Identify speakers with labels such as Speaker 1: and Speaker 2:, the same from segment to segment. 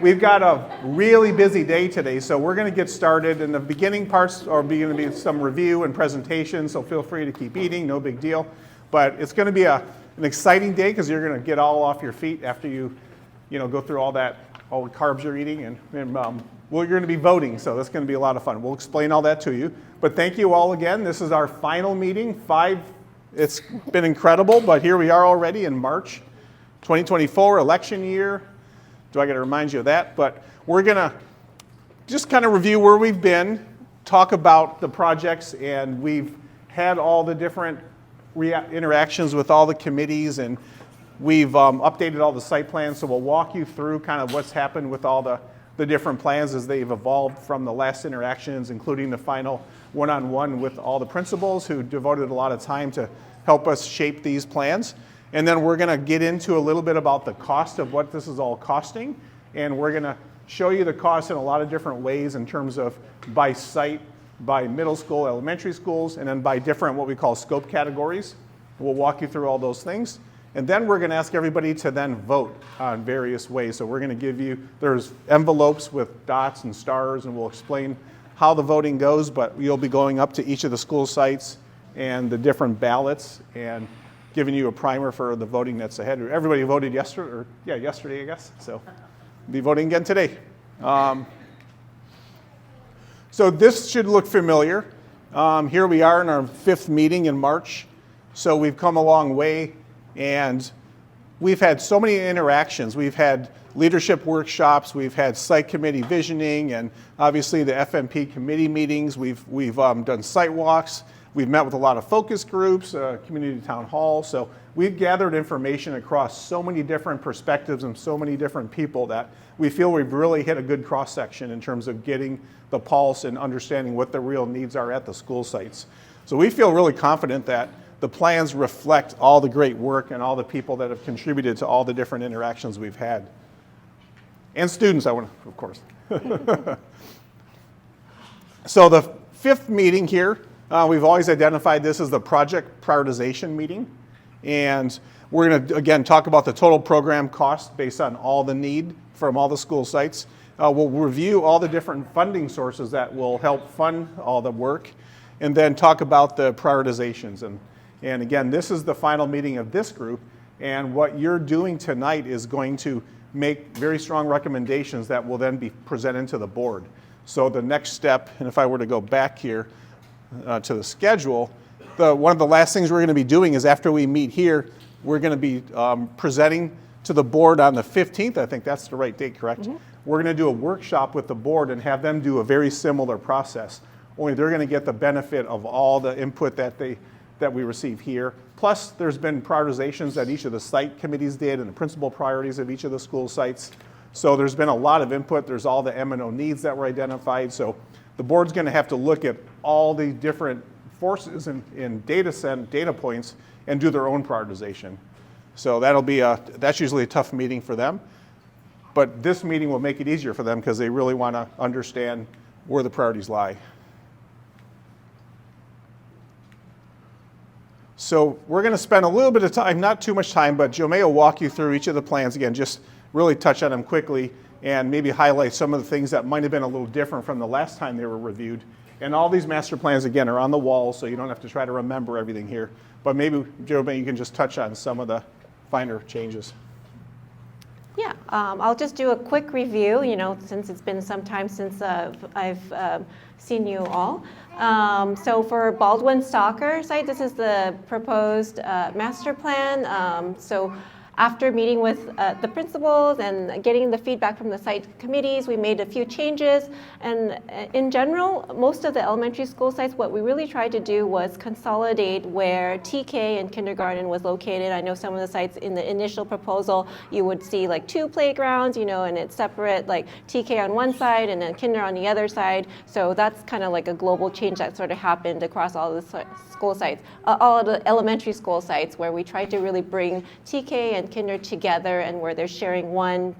Speaker 1: we've got a really busy day today, so we're going to get started. In the beginning parts are going to be some review and presentation, so feel free to keep eating, no big deal. But it's going to be an exciting day because you're going to get all off your feet after you go through all the carbs you're eating, and you're going to be voting, so that's going to be a lot of fun. We'll explain all that to you. But thank you all again. This is our final meeting. It's been incredible, but here we are already in March 2024, election year. Do I got to remind you of that? But we're going to just kind of review where we've been, talk about the projects, and we've had all the different interactions with all the committees, and we've updated all the site plans, so we'll walk you through kind of what's happened with all the different plans as they've evolved from the last interactions, including the final one-on-one with all the principals who devoted a lot of time to help us shape these plans. And then we're going to get into a little bit about the cost of what this is all costing, and we're going to show you the cost in a lot of different ways in terms of by site, by middle school, elementary schools, and then by different what we call scope categories. We'll walk you through all those things. And then we're going to ask everybody to then vote on various ways. So we're going to give you, there's envelopes with dots and stars, and we'll explain how the voting goes, but you'll be going up to each of the school sites and the different ballots and giving you a primer for the voting that's ahead. Everybody voted yesterday, I guess. So we'll be voting again today. So this should look familiar. Here we are in our 5th meeting in March. So we've come a long way. And we've had so many interactions. We've had leadership workshops, we've had site committee visioning, and obviously the FMP committee meetings. We've done site walks. We've met with a lot of focus groups, community town hall. So we've gathered information across so many different perspectives and so many different people that we feel we've really hit a good cross section in terms of getting the pulse and understanding what the real needs are at the school sites. So we feel really confident that the plans reflect all the great work and all the people that have contributed to all the different interactions we've had. And students, of course. So the 5th meeting here, we've always identified this as the project prioritization meeting. And we're going to, again, talk about the total program cost based on all the need from all the school sites. We'll review all the different funding sources that will help fund all the work, and then talk about the prioritizations. And again, this is the final meeting of this group, and what you're doing tonight is going to make very strong recommendations that will then be presented to the board. So the next step, and if I were to go back here to the schedule, one of the last things we're going to be doing is after we meet here, we're going to be presenting to the board on the 15th. I think that's the right date, correct? Mm-hmm. We're going to do a workshop with the board and have them do a very similar process, only they're going to get the benefit of all the input that we receive here. Plus, there's been prioritizations that each of the site committees did and the principal priorities of each of the school sites. So there's been a lot of input. There's all the M&O needs that were identified. So the board's going to have to look at all the different forces in data points and do their own prioritization. So that's usually a tough meeting for them. But this meeting will make it easier for them because they really want to understand where the priorities lie. So we're going to spend a little bit of time, not too much time, but Jomei will walk you through each of the plans again, just really touch on them quickly and maybe highlight some of the things that might have been a little different from the last time they were reviewed. And all these master plans, again, are on the wall, so you don't have to try to remember everything here. But maybe, Jomei, you can just touch on some of the finer changes.
Speaker 2: Yeah, I'll just do a quick review, since it's been some time since I've seen you all. So for Baldwin Stalker site, this is the proposed master plan. So after meeting with the principals and getting the feedback from the site committees, we made a few changes. And in general, most of the elementary school sites, what we really tried to do was consolidate where TK and kindergarten was located. I know some of the sites in the initial proposal, you would see like 2 playgrounds, and it's separate, like TK on one side and then kinder on the other side. So that's kind of like a global change that sort of happened across all the school sites, all of the elementary school sites, where we tried to really bring TK and kinder together, and where they're sharing one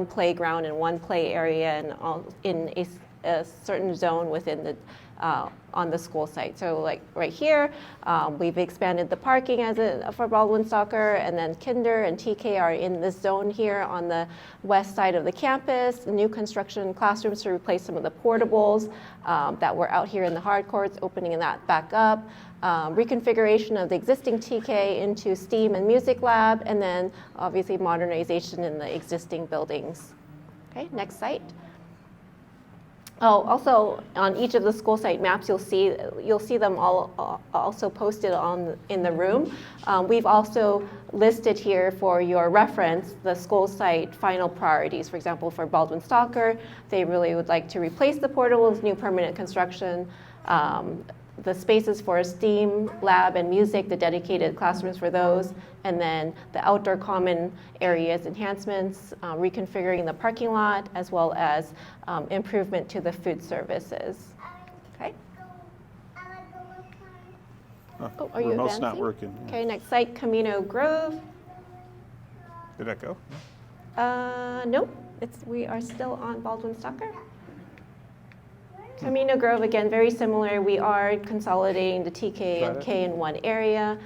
Speaker 2: playground and one play area, and all in a certain zone within the on the school site. So like right here, we've expanded the parking for Baldwin Soccer, and then Kinder and TK are in this zone here on the west side of the campus. New construction classrooms to replace some of the portables that were out here in the hard courts, opening that back up. Reconfiguration of the existing TK into STEAM and music lab, and then obviously modernization in the existing buildings. Okay, next site. Oh, also on each of the school site maps, you'll see them all also posted in the room. We've also listed here for your reference the school site final priorities. For example, for Baldwin Stalker, they really would like to replace the portables, new permanent construction, the spaces for STEAM, lab, and music, the dedicated classrooms for those, and then the outdoor common areas enhancements, reconfiguring the parking lot, as well as improvement to the food services. Okay. Oh, are you
Speaker 1: remote's
Speaker 2: advancing?
Speaker 1: not working.
Speaker 2: Okay, next site, Camino Grove.
Speaker 1: Did that go?
Speaker 2: Nope, we are still on Baldwin Stalker. Camino Grove, again, very similar. We are consolidating the TK and K in one area.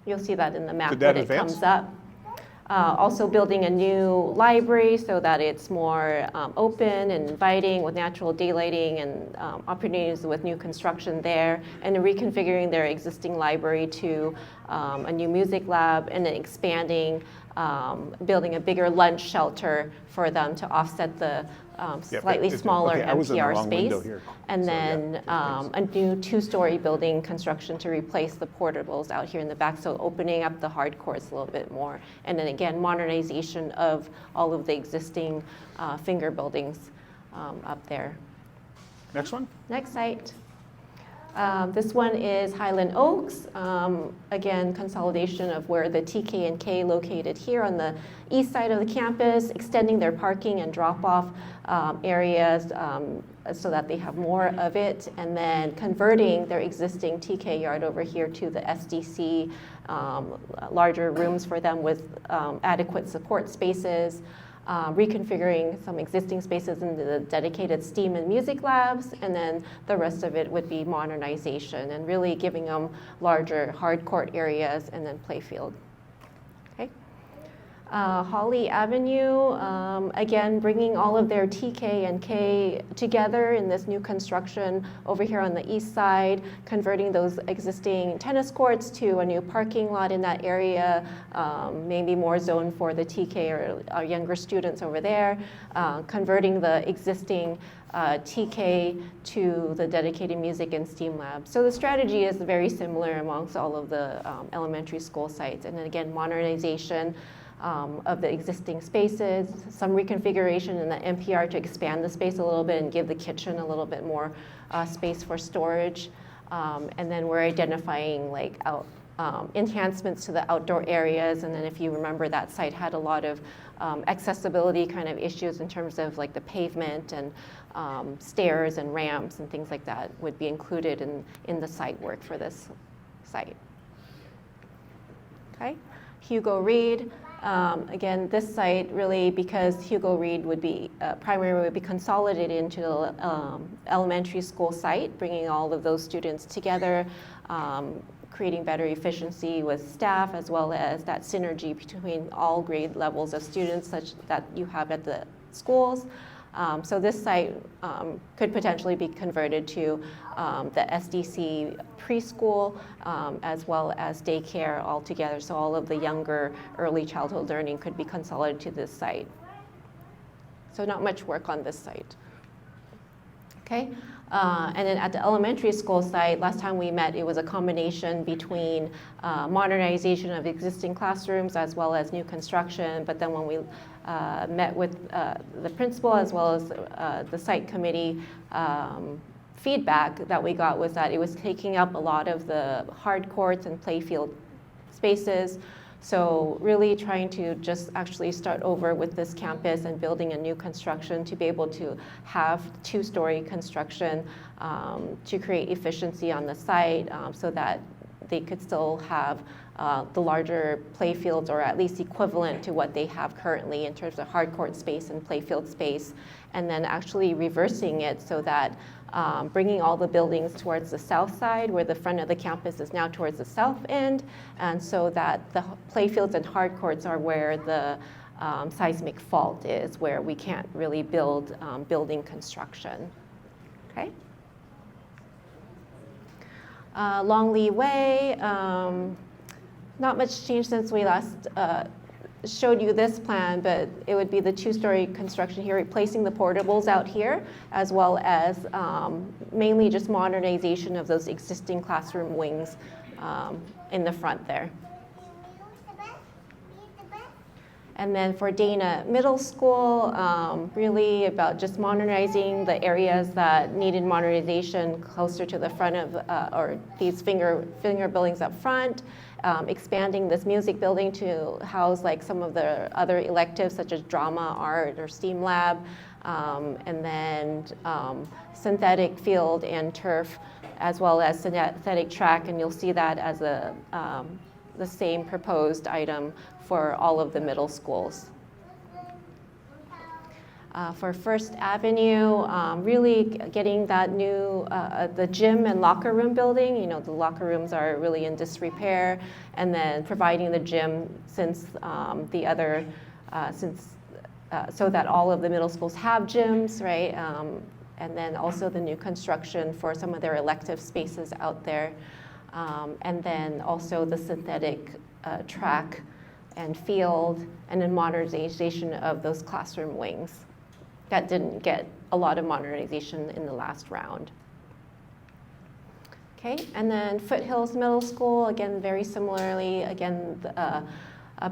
Speaker 2: You'll see that in the map when it comes up. Also building a new library so that it's more open and inviting with natural daylighting and opportunities with new construction there, and reconfiguring their existing library to a new music lab, and then expanding, building a bigger lunch shelter for them to offset the slightly smaller NPR space, and then a new two-story building construction to replace the portables out here in the back, so opening up the hard courts a little bit more, and then again modernization of all of the existing finger buildings up there.
Speaker 1: Next one.
Speaker 2: Next site. This one is Highland Oaks. Again, consolidation of where the TK and K located here on the east side of the campus, extending their parking and drop-off areas so that they have more of it, and then converting their existing TK yard over here to the SDC, larger rooms for them with adequate support spaces. Reconfiguring some existing spaces into the dedicated STEAM and music labs, and then the rest of it would be modernization and really giving them larger hard court areas and then playfield. Okay. Holly Avenue, again, bringing all of their TK and K together in this new construction over here on the east side, converting those existing tennis courts to a new parking lot in that area, maybe more zone for the TK or our younger students over there, converting the existing TK to the dedicated music and STEAM lab. So the strategy is very similar amongst all of the elementary school sites, and then again, modernization of the existing spaces, some reconfiguration in the NPR to expand the space a little bit and give the kitchen a little bit more space for storage. And then we're identifying like enhancements to the outdoor areas. And then if you remember, that site had a lot of accessibility kind of issues in terms of like the pavement and stairs and ramps and things like that would be included in the site work for this site. Okay, Hugo Reed. Again, this site really, because Hugo Reed would be primarily would be consolidated into the elementary school site, bringing all of those students together, creating better efficiency with staff, as well as that synergy between all grade levels of students such that you have at the schools. So this site could potentially be converted to the SDC preschool as well as daycare altogether. So all of the younger early childhood learning could be consolidated to this site. So not much work on this site. Okay, and then at the elementary school site, last time we met, it was a combination between modernization of existing classrooms as well as new construction. But then when we met with the principal as well as the site committee, feedback that we got was that it was taking up a lot of the hard courts and playfield spaces. So really trying to just actually start over with this campus and building a new construction to be able to have two-story construction to create efficiency on the site so that they could still have the larger play fields, or at least equivalent to what they have currently in terms of hard court space and play field space, and then actually reversing it so that bringing all the buildings towards the south side, where the front of the campus is now towards the south end, and so that the play fields and hard courts are where the seismic fault is, where we can't really build building construction. Okay. Longley Way, not much change since we last showed you this plan, but it would be the two-story construction here, replacing the portables out here, as well as mainly just modernization of those existing classroom wings in the front there. And then for Dana Middle School, really about just modernizing the areas that needed modernization closer to the front of, or these finger buildings up front, expanding this music building to house like some of the other electives such as drama, art, or STEAM lab, and then synthetic field and turf, as well as synthetic track, and you'll see that as the same proposed item for all of the middle schools. For First Avenue, really getting that new, the gym and locker room building. You know, the locker rooms are really in disrepair, and then providing the gym since so that all of the middle schools have gyms, right? And then also the new construction for some of their elective spaces out there. And then also the synthetic track and field, and then modernization of those classroom wings. That didn't get a lot of modernization in the last round. Okay, and then Foothills Middle School, again, very similarly, again,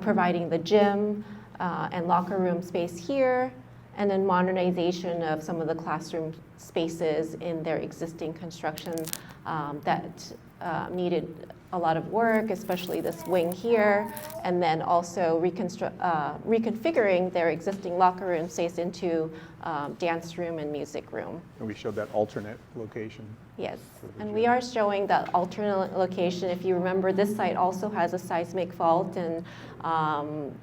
Speaker 2: providing the gym and locker room space here, and then modernization of some of the classroom spaces in their existing construction that needed a lot of work, especially this wing here, and then also reconfiguring their existing locker room space into dance room and music room.
Speaker 1: And we showed that alternate location.
Speaker 2: Yes, and we are showing that alternate location. If you remember, this site also has a seismic fault, and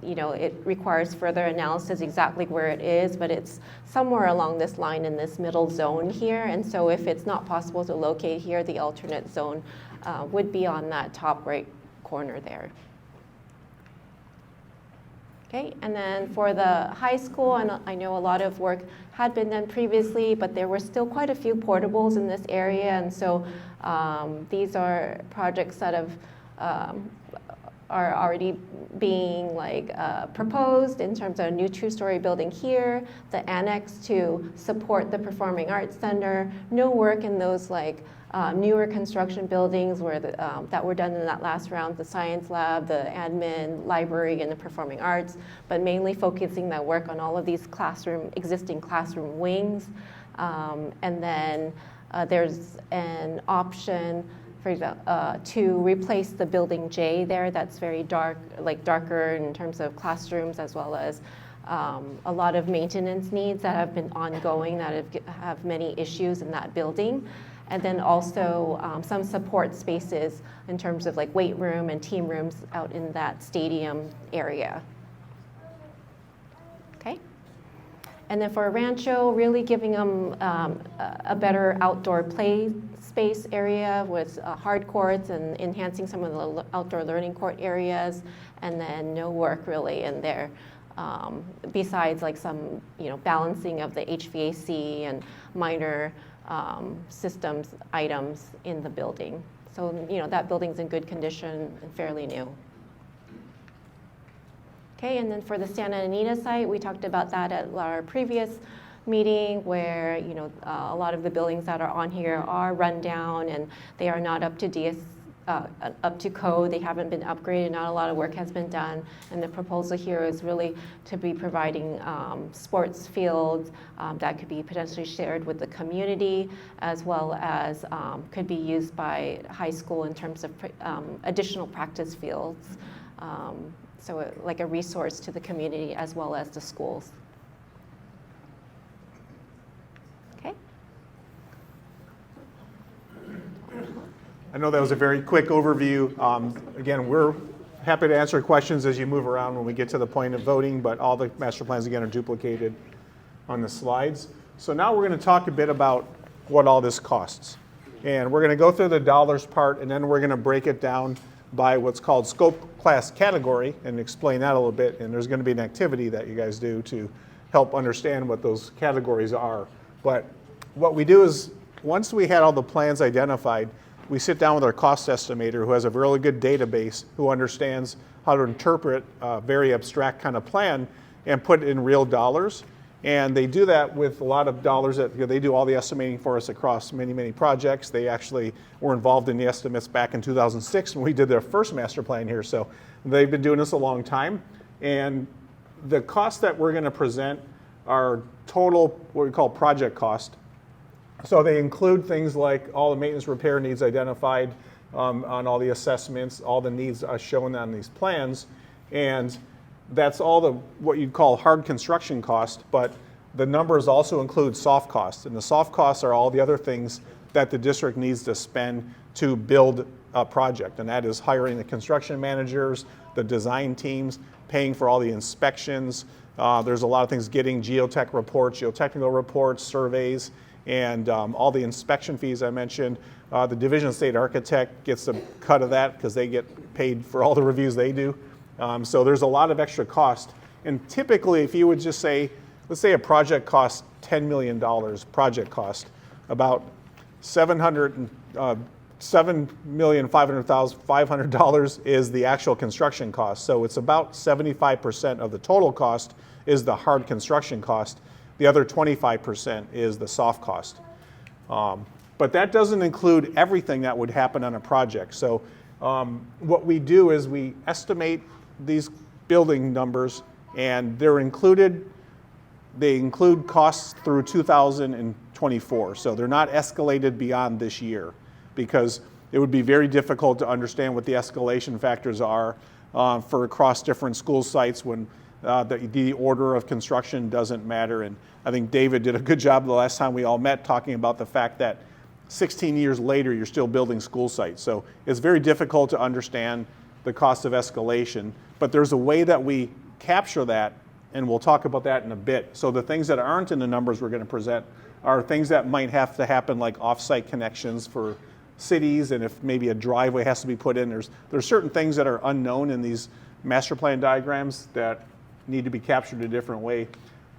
Speaker 2: you know, it requires further analysis exactly where it is, but it's somewhere along this line in this middle zone here. And so if it's not possible to locate here, the alternate zone would be on that top right corner there. Okay, and then for the high school, and I know a lot of work had been done previously, but there were still quite a few portables in this area, and so these are projects that are already being proposed in terms of a new two-story building here, the annex to support the Performing Arts Center, no work in those newer construction buildings where that were done in that last round, the science lab, the admin, library, and the performing arts, but mainly focusing that work on all of these existing classroom wings. And then there's an option to replace the building J there. That's very dark, darker in terms of classrooms, as well as a lot of maintenance needs that have been ongoing, that have many issues in that building. And then also some support spaces in terms of weight room and team rooms out in that stadium area. Okay. And then for Rancho, really giving them a better outdoor play space area with hard courts and enhancing some of the outdoor learning court areas, and then no work really in there. Besides some balancing of the HVAC and minor systems items in the building. So that building's in good condition and fairly new. Okay, and then for the Santa Anita site, we talked about that at our previous meeting, where a lot of the buildings that are on here are run down and they are not up to code. They haven't been upgraded. Not a lot of work has been done. And the proposal here is really to be providing sports fields that could be potentially shared with the community, as well as could be used by high school in terms of additional practice fields. So like a resource to the community as well as the schools. Okay.
Speaker 1: I know that was a very quick overview. Again, we're happy to answer questions as you move around when we get to the point of voting, but all the master plans, again, are duplicated on the slides. So now we're going to talk a bit about what all this costs. And we're going to go through the dollars part, and then we're going to break it down by what's called scope class category and explain that a little bit. And there's going to be an activity that you guys do to help understand what those categories are. But what we do is, once we had all the plans identified, we sit down with our cost estimator who has a really good database, who understands how to interpret a very abstract kind of plan and put it in real dollars. And they do that with a lot of dollars that they do all the estimating for us across many, many projects. They actually were involved in the estimates back in 2006 when we did their first master plan here. So they've been doing this a long time. And the costs that we're going to present are total, what we call project cost. So they include things like all the maintenance repair needs identified on all the assessments, all the needs are shown on these plans. And that's all the what you'd call hard construction cost, but the numbers also include soft costs. And the soft costs are all the other things that the district needs to spend to build a project. And that is hiring the construction managers, the design teams, paying for all the inspections. There's a lot of things, getting geotech reports, geotechnical reports, surveys, and all the inspection fees I mentioned. The Division of State Architect gets a cut of that because they get paid for all the reviews they do. So there's a lot of extra cost. And typically, if you would just say, let's say a project costs $10 million, project cost, about $7,500,500 is the actual construction cost. So it's about 75% of the total cost is the hard construction cost. The other 25% is the soft cost. But that doesn't include everything that would happen on a project. So what we do is we estimate these building numbers, and they include costs through 2024. So they're not escalated beyond this year, because it would be very difficult to understand what the escalation factors are for across different school sites when the order of construction doesn't matter. And I think David did a good job the last time we all met talking about the fact that 16 years later, you're still building school sites. So it's very difficult to understand the cost of escalation, but there's a way that we capture that, and we'll talk about that in a bit. So the things that aren't in the numbers we're going to present are things that might have to happen, like off-site connections for cities, and if maybe a driveway has to be put in. There's certain things that are unknown in these master plan diagrams that need to be captured a different way.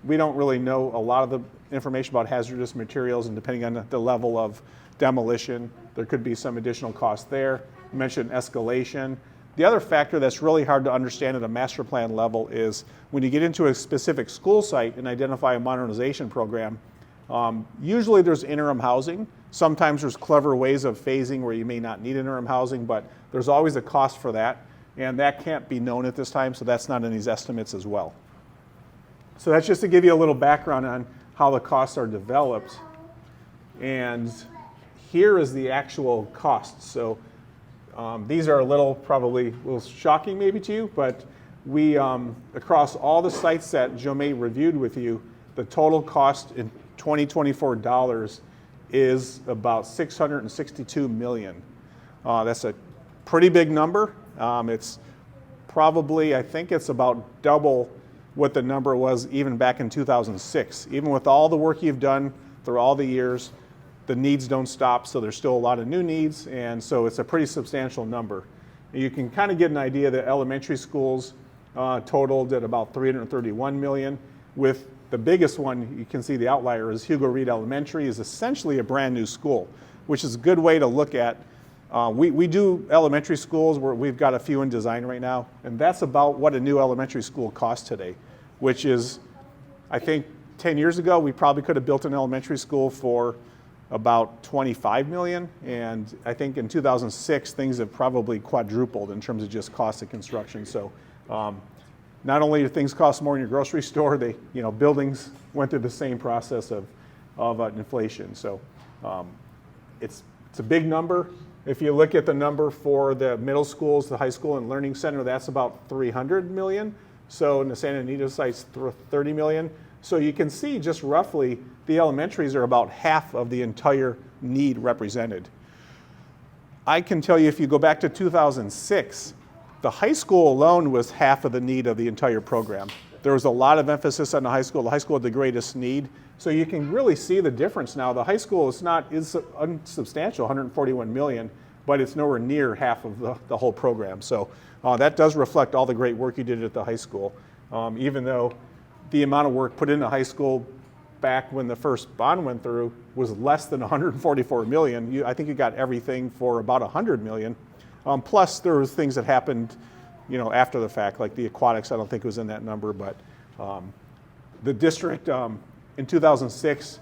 Speaker 1: We don't really know a lot of the information about hazardous materials, and depending on the level of demolition, there could be some additional cost there. I mentioned escalation. The other factor that's really hard to understand at a master plan level is when you get into a specific school site and identify a modernization program, usually there's interim housing. Sometimes there's clever ways of phasing where you may not need interim housing, but there's always a cost for that, and that can't be known at this time, so that's not in these estimates as well. So that's just to give you a little background on how the costs are developed. And here is the actual cost. So these are probably a little shocking maybe to you, but we, across all the sites that Jomé reviewed with you, the total cost in 2024 dollars is about $662 million. That's a pretty big number. It's probably, I think it's about double what the number was even back in 2006. Even with all the work you've done through all the years, the needs don't stop, so there's still a lot of new needs, and so it's a pretty substantial number. You can kind of get an idea that elementary schools totaled at about $331 million, with the biggest one, you can see the outlier, is Hugo Reed Elementary, is essentially a brand new school, which is a good way to look at. We do elementary schools where we've got a few in design right now, and that's about what a new elementary school costs today, which is, I think 10 years ago, we probably could have built an elementary school for about $25 million, and I think in 2006, things have probably quadrupled in terms of just cost of construction. So not only do things cost more in your grocery store, buildings went through the same process of inflation. So it's a big number. If you look at the number for the middle schools, the high school and learning center, that's about $300 million. So in the Santa Anita site's $30 million. So you can see just roughly the elementaries are about half of the entire need represented. I can tell you if you go back to 2006, the high school alone was half of the need of the entire program. There was a lot of emphasis on the high school. The high school had the greatest need. So you can really see the difference now. The high school is unsubstantial, 141 million, but it's nowhere near half of the whole program. So that does reflect all the great work you did at the high school. Even though the amount of work put into high school back when the first bond went through was less than 144 million. I think you got everything for about 100 million. Plus there was things that happened, after the fact, like the aquatics. I don't think it was in that number, but the district in 2006,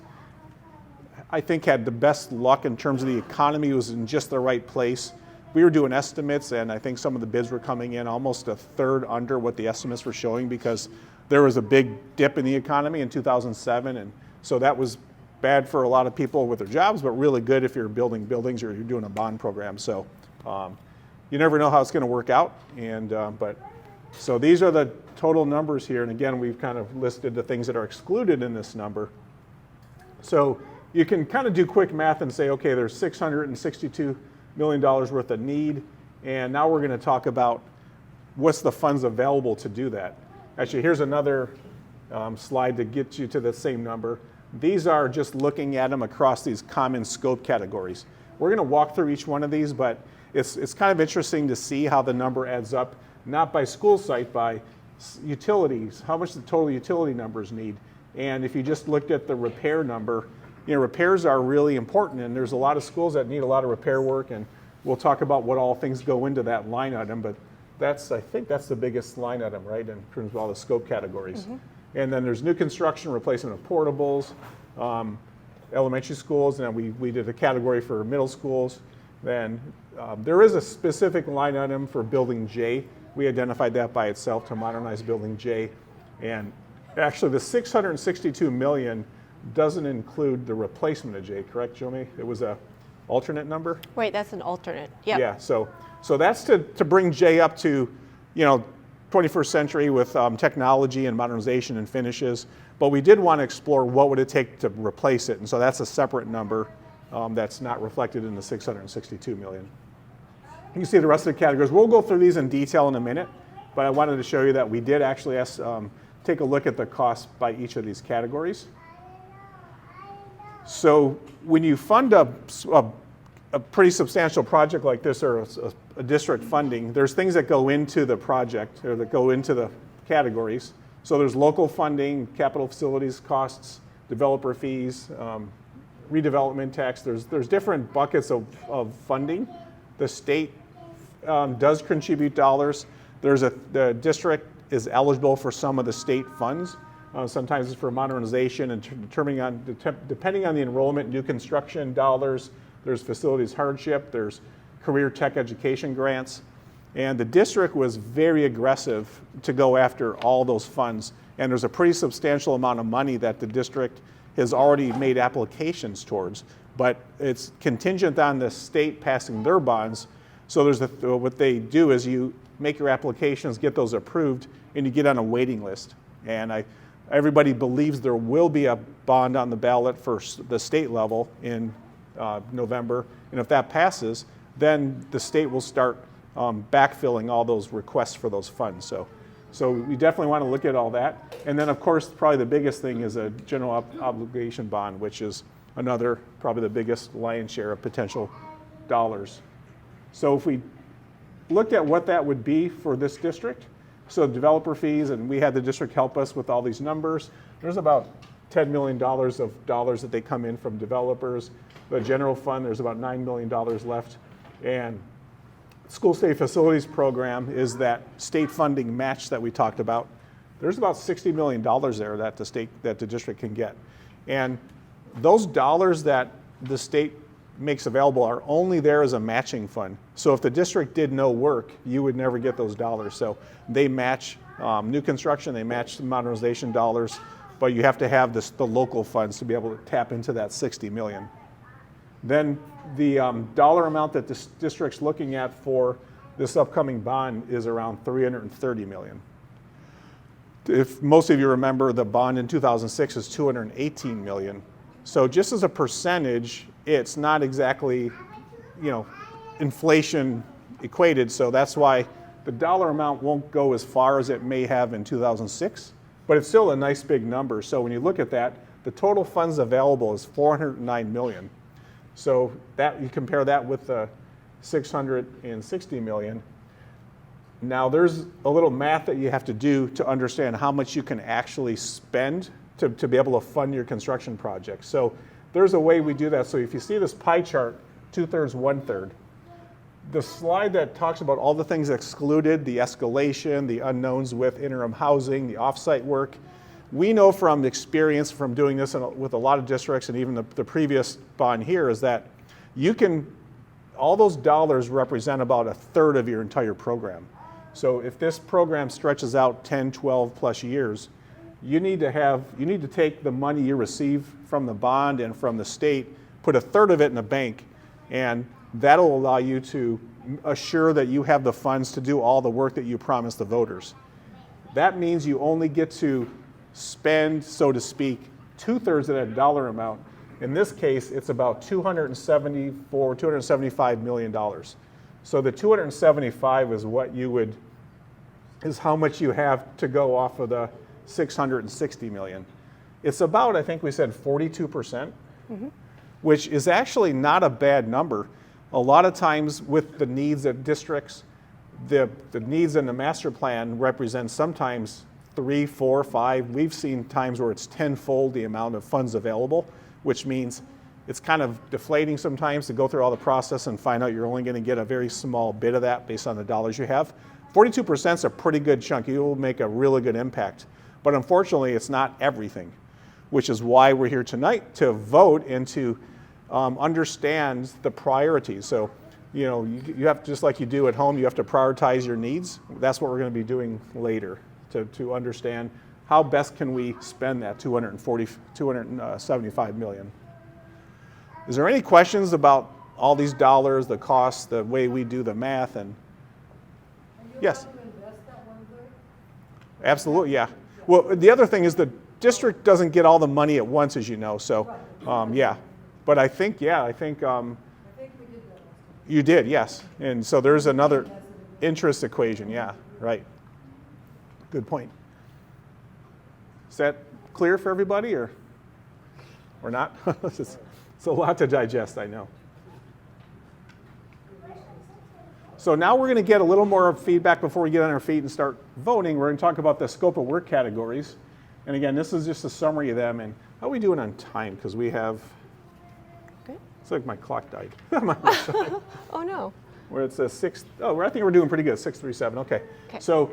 Speaker 1: I think had the best luck in terms of the economy was in just the right place. We were doing estimates, and I think some of the bids were coming in almost a third under what the estimates were showing because there was a big dip in the economy in 2007, and so that was bad for a lot of people with their jobs, but really good if you're building buildings or you're doing a bond program. So you never know how it's going to work out, so these are the total numbers here, and again, we've kind of listed the things that are excluded in this number. So you can kind of do quick math and say, okay, there's $662 million worth of need, and now we're going to talk about what's the funds available to do that. Actually, here's another slide to get you to the same number. These are just looking at them across these common scope categories. We're going to walk through each one of these, but it's kind of interesting to see how the number adds up, not by school site, by utilities, how much the total utility numbers need. And if you just looked at the repair number, repairs are really important, and there's a lot of schools that need a lot of repair work, and we'll talk about what all things go into that line item, but I think that's the biggest line item, right, in terms of all the scope categories. Mm-hmm. And then there's new construction, replacement of portables, elementary schools, and then we did a category for middle schools. Then there is a specific line item for Building J. We identified that by itself to modernize Building J. And actually the 662 million doesn't include the replacement of J, correct, Jomi? It was a alternate number?
Speaker 2: Right, that's an alternate, yep.
Speaker 1: Yeah, so that's to bring J up to, 21st century with technology and modernization and finishes. But we did want to explore what would it take to replace it. And so that's a separate number that's not reflected in the 662 million. You can see the rest of the categories. We'll go through these in detail in a minute, but I wanted to show you that we did actually take a look at the cost by each of these categories. So when you fund a pretty substantial project like this, or a district funding, there's things that go into the project or that go into the categories. So there's local funding, capital facilities costs, developer fees, redevelopment tax. There's different buckets of funding. The state does contribute dollars. The district is eligible for some of the state funds. Sometimes it's for modernization and depending on the enrollment, new construction dollars. There's facilities hardship. There's career tech education grants. And the district was very aggressive to go after all those funds. And there's a pretty substantial amount of money that the district has already made applications towards. But it's contingent on the state passing their bonds. So what they do is you make your applications, get those approved, and you get on a waiting list. And everybody believes there will be a bond on the ballot for the state level in November. And if that passes, then the state will start backfilling all those requests for those funds. So we definitely want to look at all that. And then, of course, probably the biggest thing is a general obligation bond, which is another, probably the biggest lion's share of potential dollars. So if we looked at what that would be for this district, so developer fees, and we had the district help us with all these numbers, there's about $10 million of dollars that they come in from developers. The general fund, there's about $9 million left. And school state facilities program is that state funding match that we talked about. There's about $60 million there that the district can get. And those dollars that the state makes available are only there as a matching fund. So if the district did no work, you would never get those dollars. So they match new construction, they match the modernization dollars, but you have to have the local funds to be able to tap into that 60 million. Then the dollar amount that this district's looking at for this upcoming bond is around $330 million. If most of you remember, the bond in 2006 is $218 million. So just as a percentage, it's not exactly, inflation equated, so that's why the dollar amount won't go as far as it may have in 2006, but it's still a nice big number. So when you look at that, the total funds available is 409 million. So that you compare that with the 660 million. Now there's a little math that you have to do to understand how much you can actually spend to be able to fund your construction project. So there's a way we do that. So if you see this pie chart, 2/3, 1/3, the slide that talks about all the things excluded, the escalation, the unknowns with interim housing, the offsite work, we know from experience from doing this with a lot of districts and even the previous bond here is that you can, all those dollars represent about 1/3 of your entire program. So if this program stretches out 10, 12 plus years, you need to take the money you receive from the bond and from the state, put 1/3 of it in a bank, and that'll allow you to assure that you have the funds to do all the work that you promised the voters. That means you only get to spend, so to speak, 2/3 of that dollar amount. In this case, it's about $275 million. So the 275 is is how much you have to go off of the 660 million. It's about, I think we said 42%, which is actually not a bad number. A lot of times with the needs of districts, the needs in the master plan represent sometimes 3, 4, 5. We've seen times where it's tenfold the amount of funds available, which means it's kind of deflating sometimes to go through all the process and find out you're only going to get a very small bit of that based on the dollars you have. 42% is a pretty good chunk. You will make a really good impact. But unfortunately, it's not everything, which is why we're here tonight to vote and to understand the priorities. So, you have, just like you do at home, you have to prioritize your needs. That's what we're going to be doing later to understand how best can we spend that 275 million. Is there any questions about all these dollars, the costs, the way we do the math? And yes. Absolutely, yeah. Well, the other thing is the district doesn't get all the money at once, as you know. So, yeah. But I think we did that. You did, yes. And so there's another interest equation. Yeah, right. Good point. Is that clear for everybody, or not? It's a lot to digest, I know. So now we're going to get a little more feedback before we get on our feet and start voting. We're going to talk about the scope of work categories. And again, this is just a summary of them. And how are we doing on time? Because we have, it's like my clock died.
Speaker 2: Oh, no.
Speaker 1: Where it says 6, I think we're doing pretty good, 637, okay. So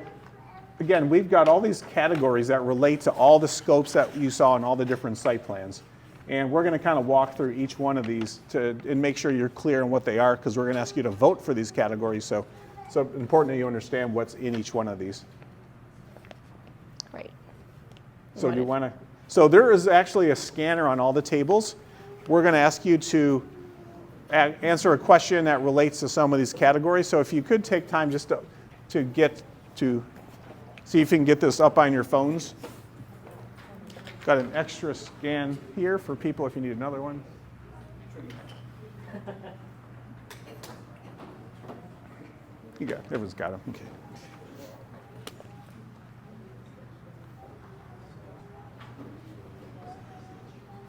Speaker 1: again, we've got all these categories that relate to all the scopes that you saw in all the different site plans. And we're going to kind of walk through each one of these and make sure you're clear on what they are, because we're going to ask you to vote for these categories. So it's important that you understand what's in each one of these.
Speaker 2: Right.
Speaker 1: So do you want to? So there is actually a scanner on all the tables. We're going to ask you to answer a question that relates to some of these categories. So if you could take time just to get to see if you can get this up on your phones. Got an extra scan here for people if you need another one. Everyone's got them. Okay.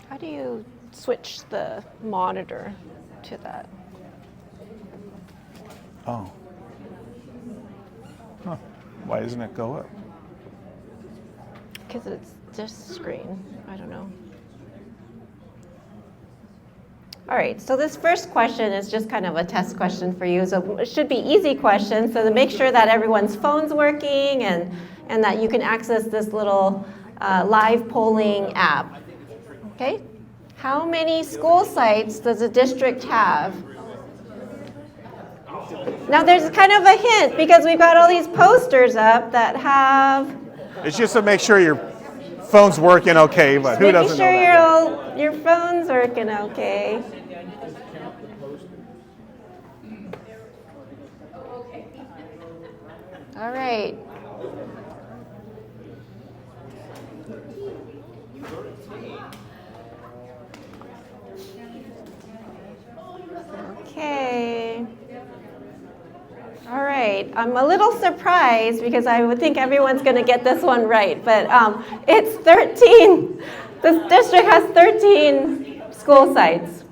Speaker 2: How do you switch the monitor to that?
Speaker 1: Oh. Huh. Why doesn't it go up?
Speaker 2: Because it's this screen. I don't know. All right, so this first question is just kind of a test question for you. So it should be easy questions. So to make sure that everyone's phone's working and that you can access this little live polling app. Okay? How many school sites does a district have? Now there's kind of a hint because we've got all these posters up that have.
Speaker 1: It's just to make sure your phone's working okay, but who doesn't know that?
Speaker 2: Making sure your phone's working okay. All right. Okay. right. I'm a little surprised because I would think everyone's going to get this one right, but it's 13. This district has 13 school sites.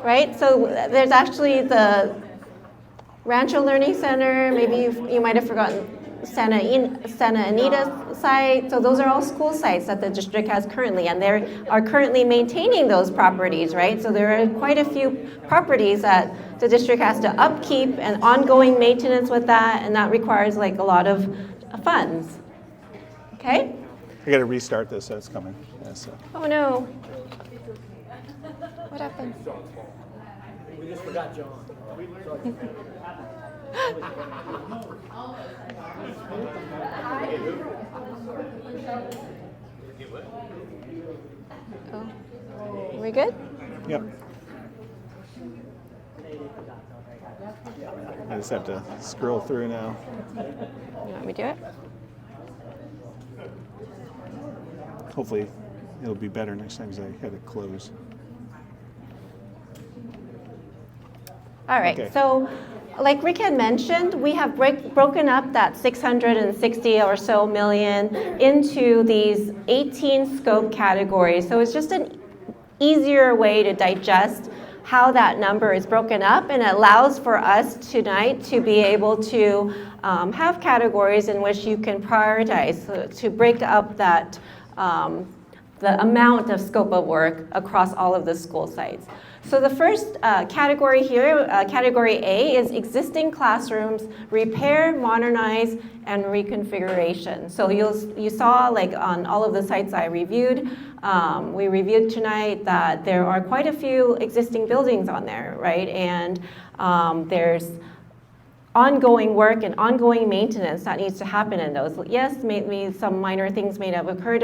Speaker 2: Right, so there's actually the Rancho Learning Center, maybe you might have forgotten Santa Anita site. So those are all school sites that the district has currently, and they are currently maintaining those properties, right? So there are quite a few properties that the district has to upkeep and ongoing maintenance with that, and that requires like a lot of funds. Okay?
Speaker 1: I got to restart this, so it's coming. Yeah, so.
Speaker 2: Oh no. What happened?
Speaker 3: We just forgot John.
Speaker 2: Oh. Are we good?
Speaker 1: Yep. I just have to scroll through now.
Speaker 2: You want me to do it?
Speaker 1: Hopefully it'll be better next time because I had to close.
Speaker 2: All right,
Speaker 1: Okay.
Speaker 2: so like Rick had mentioned, we have broken up that 660 or so million into these 18 scope categories. So it's just an easier way to digest how that number is broken up, and it allows for us tonight to be able to have categories in which you can prioritize, so to break up that the amount of scope of work across all of the school sites. So the first category here, category A, is existing classrooms, repair, modernize, and reconfiguration. So you saw, like on all of the sites I reviewed, we reviewed tonight that there are quite a few existing buildings on there, right? And there's ongoing work and ongoing maintenance that needs to happen in those. Yes, maybe some minor things may have occurred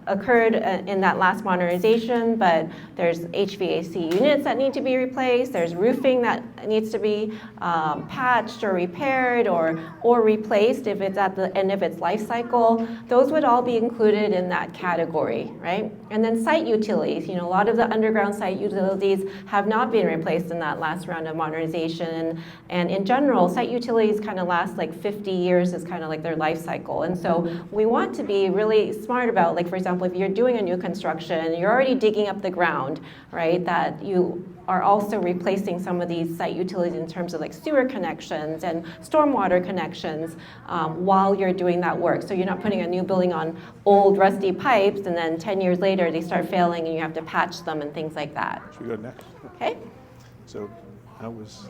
Speaker 2: occurred in that last modernization, but there's HVAC units that need to be replaced. There's roofing that needs to be patched or repaired or replaced if it's at the end of its life cycle. Those would all be included in that category, right? And then site utilities. You know, a lot of the underground site utilities have not been replaced in that last round of modernization, and in general, site utilities kind of last like 50 years is kind of like their life cycle. And so we want to be really smart about, like, for example, if you're doing a new construction, you're already digging up the ground, right, that you are also replacing some of these site utilities in terms of like sewer connections and stormwater connections while you're doing that work. So you're not putting a new building on old rusty pipes and then 10 years later they start failing and you have to patch them and things like that.
Speaker 1: Should we go next?
Speaker 2: Okay?
Speaker 1: So that was...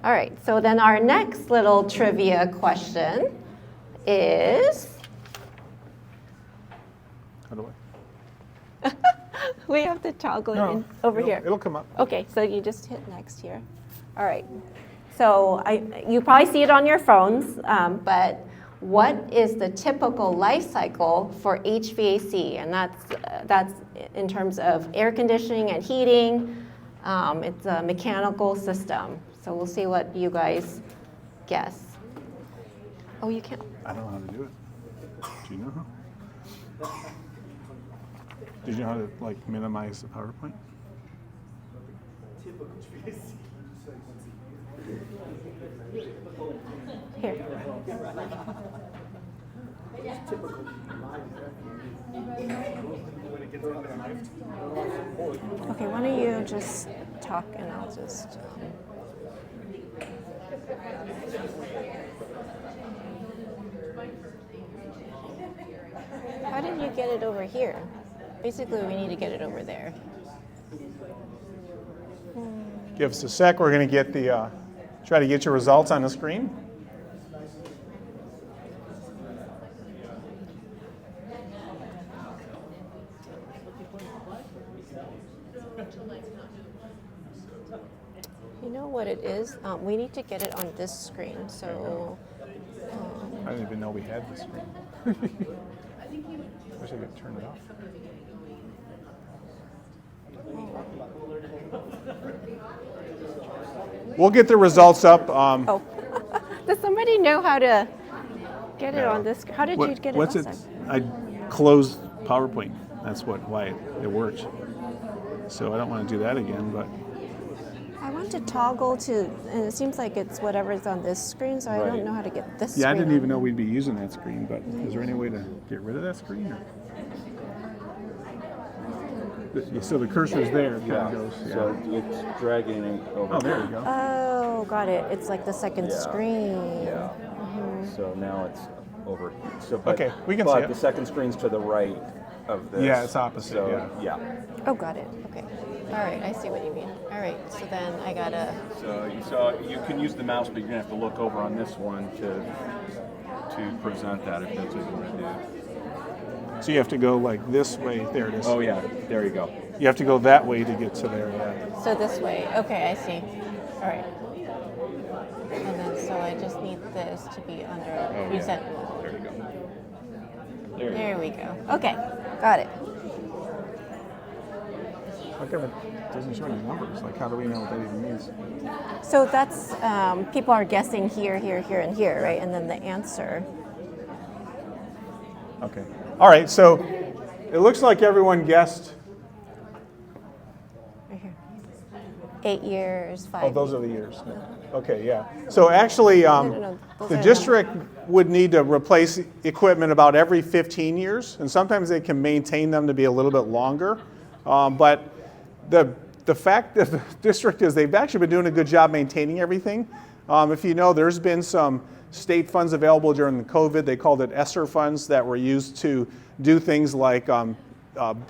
Speaker 2: All right, so then our next little trivia question is...
Speaker 1: How do I?
Speaker 2: We have to toggle
Speaker 1: No,
Speaker 2: in over here.
Speaker 1: It'll come up.
Speaker 2: Okay, so you just hit next here. All right. So you probably see it on your phones, but what is the typical life cycle for HVAC? And that's in terms of air conditioning and heating. It's a mechanical system. So we'll see what you guys guess. Oh, you can't.
Speaker 1: I don't know how to do it. Do you know how? Did you know how to like minimize the PowerPoint?
Speaker 2: Here. Okay, why don't you just talk and I'll just... How did you get it over here? Basically, we need to get it over there.
Speaker 1: Give us a sec. We're going to get the try to get your results on the screen.
Speaker 2: You know what it is? We need to get it on this screen. So.
Speaker 1: I didn't even know we had the screen. Wish I could turn it off. We'll get the results up.
Speaker 2: Oh, does somebody know how to get it
Speaker 1: No.
Speaker 2: on this? How did you get it?
Speaker 1: What's it?
Speaker 2: last time?
Speaker 1: I closed PowerPoint. That's why it worked. So I don't want to do that again, but
Speaker 2: I want to toggle to, and it seems like it's whatever's on this screen, so I
Speaker 4: Right.
Speaker 2: don't know how to get this
Speaker 1: yeah, I
Speaker 2: screen
Speaker 1: didn't
Speaker 2: on.
Speaker 1: even know we'd be using that screen, but is there any way to get rid of that screen? Or? So the cursor's there, it kind of goes. Yeah.
Speaker 4: So it's dragging it over.
Speaker 1: Oh, there we go.
Speaker 2: Oh, got it. It's like the second
Speaker 4: Yeah.
Speaker 2: screen.
Speaker 4: Yeah. So now it's over. So, but,
Speaker 1: Okay, we can
Speaker 4: but
Speaker 1: see it.
Speaker 4: the second screen's to the right of this.
Speaker 1: Yeah, it's opposite,
Speaker 4: So,
Speaker 1: yeah.
Speaker 2: Oh, got it. Okay. All right, I see what you mean. All right, so then I gotta.
Speaker 4: So you can use the mouse, but you're gonna have to look over on this one to present that if that's what you want to do.
Speaker 1: So you have to go like this way. There it is.
Speaker 4: Oh yeah, there you go.
Speaker 1: You have to go that way to get to there. Yeah.
Speaker 2: So this way. Okay, I see. All right. And then so I just need this to be under present.
Speaker 4: There you go.
Speaker 2: There we go. Okay, got it.
Speaker 1: How come it doesn't show any numbers? Like, how do we know what that even means?
Speaker 2: So that's people are guessing here, here, here, and here, right? And then the answer.
Speaker 1: Okay. All right. So it looks like everyone guessed.
Speaker 2: Right here. 8 years, 5.
Speaker 1: Oh, those are the years. Okay. Yeah. So actually,
Speaker 2: no, those
Speaker 1: the
Speaker 2: are
Speaker 1: district would need to replace equipment about every 15 years, and sometimes they can maintain them to be a little bit longer. But the fact that the district is they've actually been doing a good job maintaining everything. If you know, there's been some state funds available during the COVID. They called it ESSER funds that were used to do things like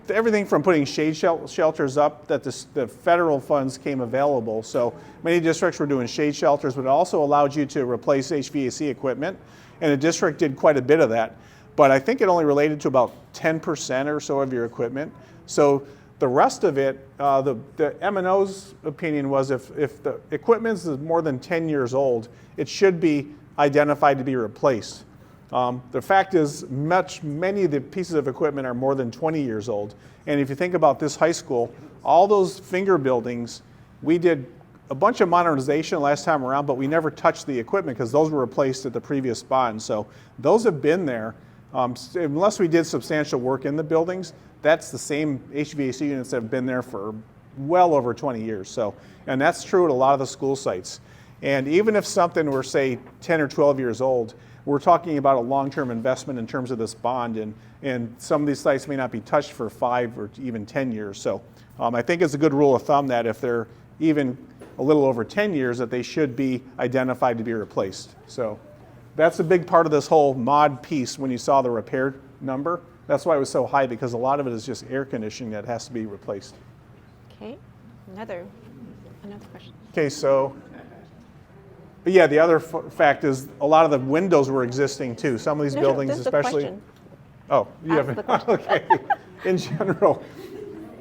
Speaker 1: everything from putting shade shelters up that the federal funds came available. So many districts were doing shade shelters, but it also allowed you to replace HVAC equipment. And the district did quite a bit of that. But I think it only related to about 10% or so of your equipment. So the rest of it, the M&O's opinion was if the equipment is more than 10 years old, it should be identified to be replaced. The fact is, many of the pieces of equipment are more than 20 years old. And if you think about this high school, all those finger buildings, we did a bunch of modernization last time around, but we never touched the equipment because those were replaced at the previous bond. So those have been there. Unless we did substantial work in the buildings, that's the same HVAC units that have been there for well over 20 years. So, and that's true at a lot of the school sites. And even if something were, say, 10 or 12 years old, we're talking about a long-term investment in terms of this bond, and some of these sites may not be touched for 5 or even 10 years. So I think it's a good rule of thumb that if they're even a little over 10 years, that they should be identified to be replaced. So that's a big part of this whole mod piece when you saw the repair number. That's why it was so high, because a lot of it is just air conditioning that has to be replaced.
Speaker 2: Okay, another question.
Speaker 1: Okay, so, but yeah, the other fact is a lot of the windows were existing too. Some of these buildings,
Speaker 2: this is the
Speaker 1: especially.
Speaker 2: question.
Speaker 1: Oh, you
Speaker 2: Ask
Speaker 1: haven't.
Speaker 2: the question.
Speaker 1: Okay, in general.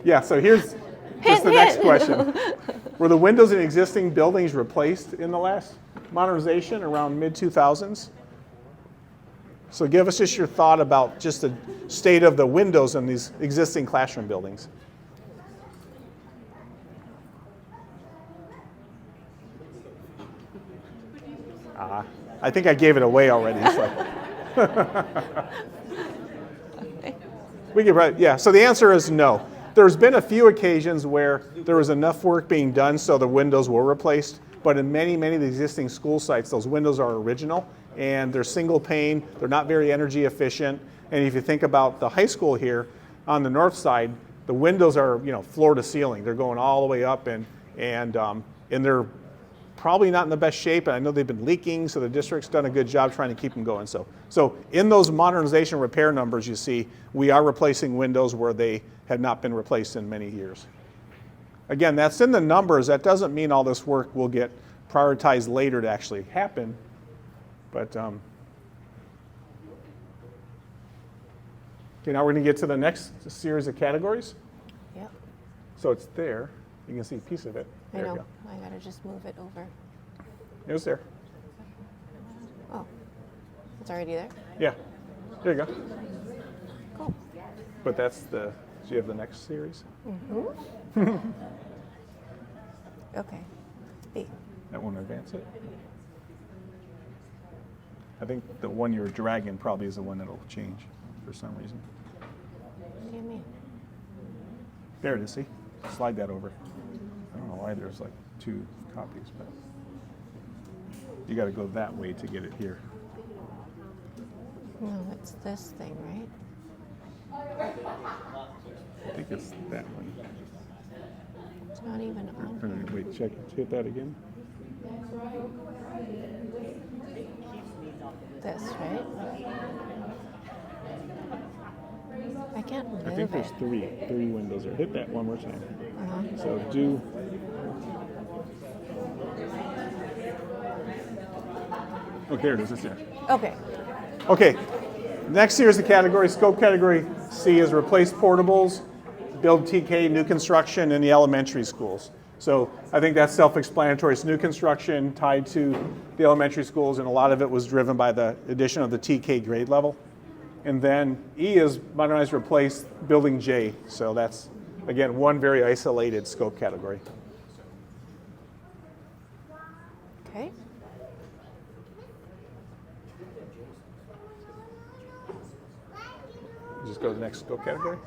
Speaker 1: Yeah, so here's just the next question. Were the windows in existing buildings replaced in the last modernization around mid-2000s? So give us just your thought about just the state of the windows in these existing classroom buildings. I think I gave it away already. So. We could write, yeah, so the answer is no. There's been a few occasions where there was enough work being done so the windows were replaced, but in many of the existing school sites, those windows are original and they're single pane, they're not very energy efficient. And if you think about the high school here on the north side, the windows are, floor to ceiling. They're going all the way up and they're probably not in the best shape, and I know they've been leaking, so the district's done a good job trying to keep them going. So in those modernization repair numbers you see, we are replacing windows where they had not been replaced in many years. Again, that's in the numbers. That doesn't mean all this work will get prioritized later to actually happen, but okay, now we're going to get to the next series of categories.
Speaker 2: Yep.
Speaker 1: So it's there. You can see a piece of it. There
Speaker 2: I know.
Speaker 1: you go.
Speaker 2: I gotta just move it over.
Speaker 1: It was there.
Speaker 2: Oh, it's already there?
Speaker 1: Yeah. There you go.
Speaker 2: Cool.
Speaker 1: But that's do you have the next series?
Speaker 2: Okay. B.
Speaker 1: That won't advance it. I think the one you're dragging probably is the one that'll change for some reason.
Speaker 2: What do you mean?
Speaker 1: There it is, see? slide that over. I don't know why there's like 2 copies, but you got to go that way to get it here.
Speaker 2: No, it's this thing, right?
Speaker 1: I think it's that one.
Speaker 2: It's not even on.
Speaker 1: Wait, check. Hit that again.
Speaker 2: This, right? I can't move
Speaker 1: I think
Speaker 2: it.
Speaker 1: there's three windows there. Hit that one more time.
Speaker 2: Uh-huh.
Speaker 1: So do. Oh, there it is. It's there.
Speaker 2: Okay.
Speaker 1: Okay. Next here is the category. Scope category C is replace portables, build TK, new construction in the elementary schools. So I think that's self-explanatory. It's new construction tied to the elementary schools, and a lot of it was driven by the addition of the TK grade level. And then E is modernize, replace building J. So that's, again, one very isolated scope category.
Speaker 2: Okay.
Speaker 1: Just go to the next scope category.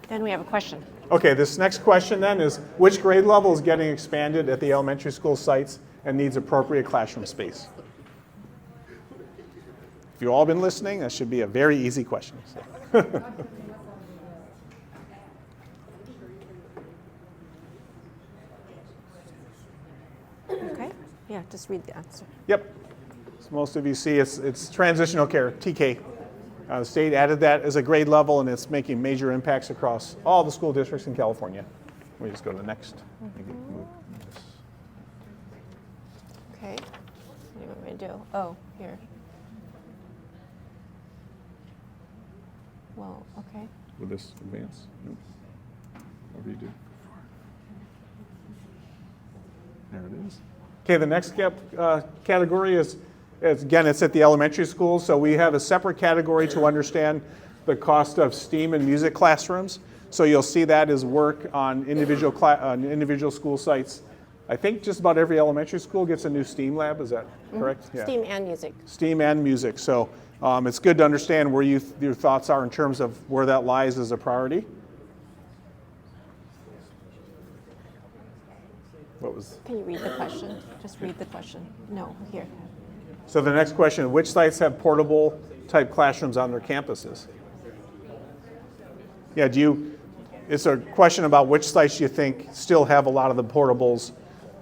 Speaker 2: Then we have a question.
Speaker 1: Okay, this next question then is, which grade level is getting expanded at the elementary school sites and needs appropriate classroom space? If you've all been listening, that should be a very easy question. So.
Speaker 2: Okay. Yeah, just read the answer.
Speaker 1: Yep. So most of you see it's transitional care, TK. The state added that as a grade level, and it's making major impacts across all the school districts in California. We just go to the next.
Speaker 2: Okay. What do you want me to do? Oh, here. Well, okay.
Speaker 1: Will this advance? Nope. What do you do? There it is. Okay, the next category is, again, it's at the elementary schools, so we have a separate category to understand the cost of STEAM and music classrooms. So you'll see that as work on individual school sites. I think just about every elementary school gets a new STEAM lab, is that correct? Yeah.
Speaker 2: STEAM and music.
Speaker 1: STEAM and music. So it's good to understand where your thoughts are in terms of where that lies as a priority. What was?
Speaker 2: Can you read the question? Just read the question. No, here.
Speaker 1: So the next question, which sites have portable type classrooms on their campuses? Yeah, it's a question about which sites you think still have a lot of the portables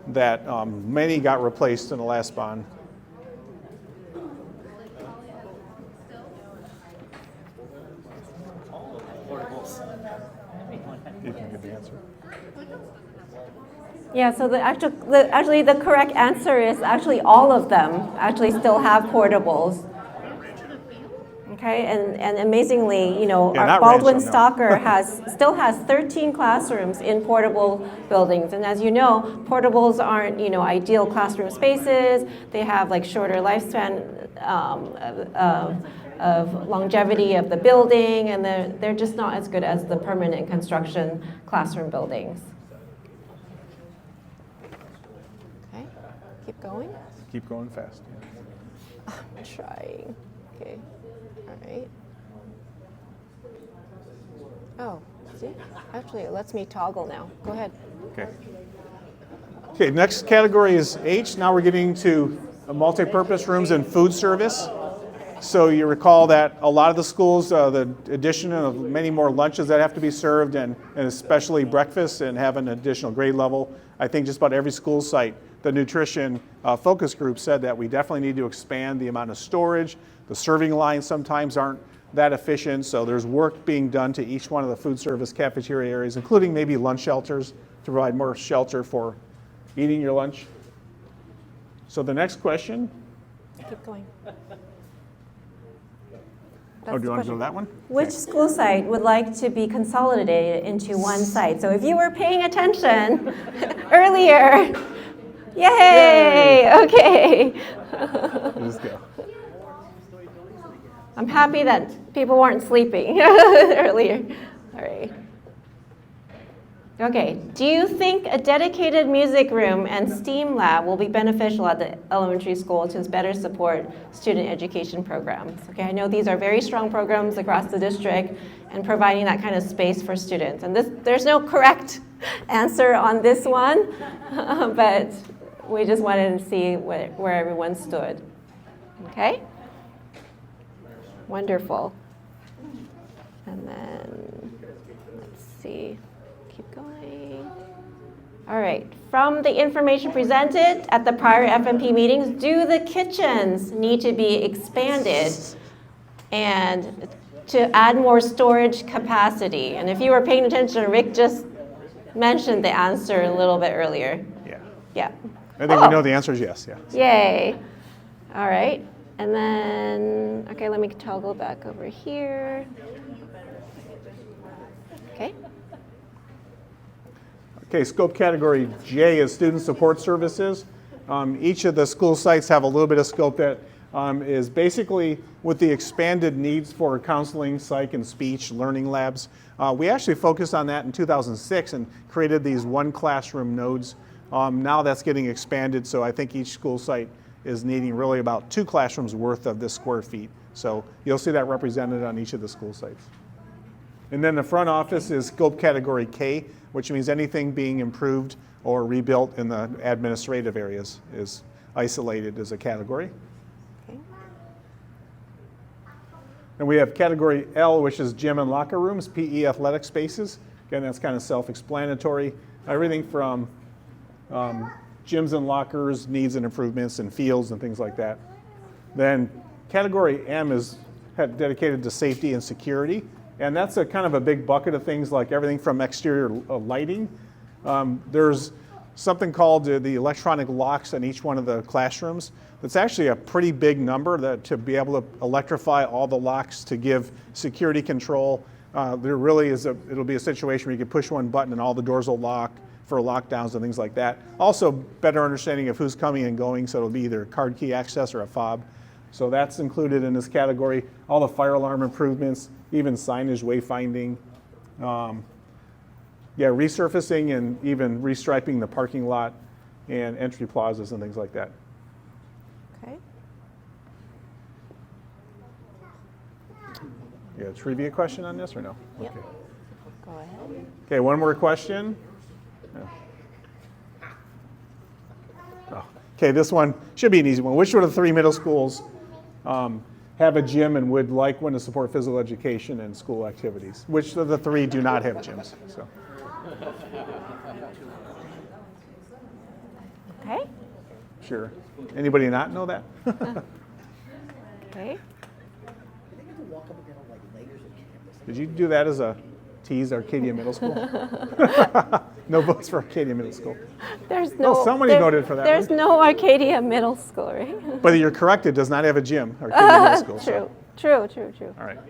Speaker 1: that many got replaced in the last bond. You can get the answer.
Speaker 2: Yeah, so actually the correct answer is actually all of them actually still have portables. Okay, and amazingly,
Speaker 1: Yeah,
Speaker 2: our Baldwin
Speaker 1: Rancho, no.
Speaker 2: Stalker still has 13 classrooms in portable buildings, and as you know, portables aren't ideal classroom spaces. They have like shorter lifespan of longevity of the building, and they're just not as good as the permanent construction classroom buildings. Okay, keep going.
Speaker 1: Keep going fast. Yeah.
Speaker 2: I'm trying. Okay. All right. Oh, see? Actually, it lets me toggle now. Go ahead.
Speaker 1: Okay. Okay, next category is H. Now we're getting to multi-purpose rooms and food service. So you recall that a lot of the schools, the addition of many more lunches that have to be served, and especially breakfast, and have an additional grade level. I think just about every school site, the nutrition focus group said that we definitely need to expand the amount of storage. The serving lines sometimes aren't that efficient, so there's work being done to each one of the food service cafeteria areas, including maybe lunch shelters, to provide more shelter for eating your lunch. So the next question.
Speaker 2: Keep going.
Speaker 1: Oh, do you want to go to that one?
Speaker 2: Which school site would like to be consolidated into one site? So if you were paying attention earlier, yay! Okay.
Speaker 1: Just go.
Speaker 2: I'm happy that people weren't sleeping earlier. All right. Okay, do you think a dedicated music room and STEAM lab will be beneficial at the elementary school to better support student education programs? Okay, I know these are very strong programs across the district and providing that kind of space for students. And there's no correct answer on this one, but we just wanted to see where everyone stood. Okay? Wonderful. And then, let's see. Keep going. All right. From the information presented at the prior FMP meetings, do the kitchens need to be expanded and to add more storage capacity? And if you were paying attention, Rick just mentioned the answer a little bit earlier.
Speaker 1: Yeah.
Speaker 2: Yeah.
Speaker 1: I think we know the answer is yes, yeah.
Speaker 2: Yay. All right. And then, okay, let me toggle back over here. Okay.
Speaker 1: Okay, scope category J is student support services. Each of the school sites have a little bit of scope that is basically with the expanded needs for counseling, psych, and speech learning labs. We actually focused on that in 2006 and created these one classroom nodes. Now that's getting expanded, so I think each school site is needing really about 2 classrooms worth of this square feet. So you'll see that represented on each of the school sites. And then the front office is scope category K, which means anything being improved or rebuilt in the administrative areas is isolated as a category.
Speaker 2: Okay.
Speaker 1: And we have category L, which is gym and locker rooms, PE athletic spaces. Again, that's kind of self-explanatory. Everything from gyms and lockers, needs and improvements, and fields and things like that. Then category M is dedicated to safety and security. And that's a kind of a big bucket of things like everything from exterior lighting. There's something called the electronic locks in each one of the classrooms. That's actually a pretty big number to be able to electrify all the locks to give security control. There really is it'll be a situation where you can push one button and all the doors will lock for lockdowns and things like that. Also, better understanding of who's coming and going, so it'll be either card key access or a fob. So that's included in this category. All the fire alarm improvements, even signage, wayfinding, resurfacing and even restriping the parking lot and entry plazas and things like that.
Speaker 2: Okay.
Speaker 1: You got a trivia question on this or no?
Speaker 2: Yep.
Speaker 1: Okay.
Speaker 2: Go ahead.
Speaker 1: Okay, one more question. Oh. Okay, this one should be an easy one. Which of the 3 middle schools have a gym and would like one to support physical education and school activities? Which of the 3 do not have gyms? So.
Speaker 2: Okay.
Speaker 1: Sure. Anybody not know that?
Speaker 2: Okay.
Speaker 1: Did you do that as a tease, Arcadia Middle School? No votes for Arcadia Middle School.
Speaker 2: There's no.
Speaker 1: Somebody voted for that
Speaker 2: There's
Speaker 1: one.
Speaker 2: no Arcadia Middle School, right?
Speaker 1: But you're correct, it does not have a gym, Arcadia Middle School. So.
Speaker 2: True.
Speaker 1: All right.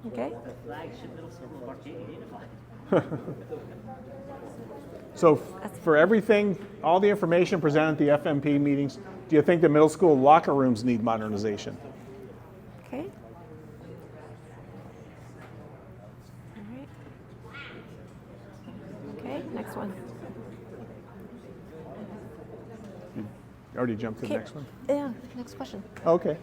Speaker 2: Okay.
Speaker 3: Flagship middle school of Arcadia Unified.
Speaker 1: So for everything, all the information presented at the FMP meetings, do you think the middle school locker rooms need modernization?
Speaker 2: Okay. All right. Okay, next one.
Speaker 1: You already jumped to the
Speaker 2: Okay.
Speaker 1: next one?
Speaker 2: Yeah, next question.
Speaker 1: Okay.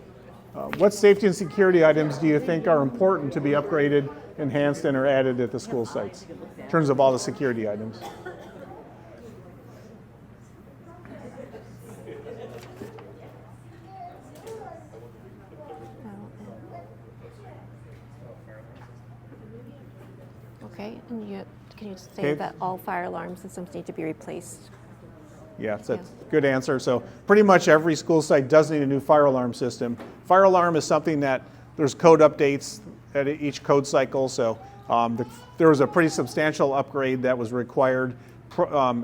Speaker 1: What safety and security items do you think are important to be upgraded, enhanced, and or added at the school sites in terms of all the security items?
Speaker 2: Okay, and can you say
Speaker 1: Okay.
Speaker 2: that all fire alarm systems need to be replaced?
Speaker 1: Yeah, that's a good answer. So pretty much every school site does need a new fire alarm system. Fire alarm is something that there's code updates at each code cycle. So there was a pretty substantial upgrade that was required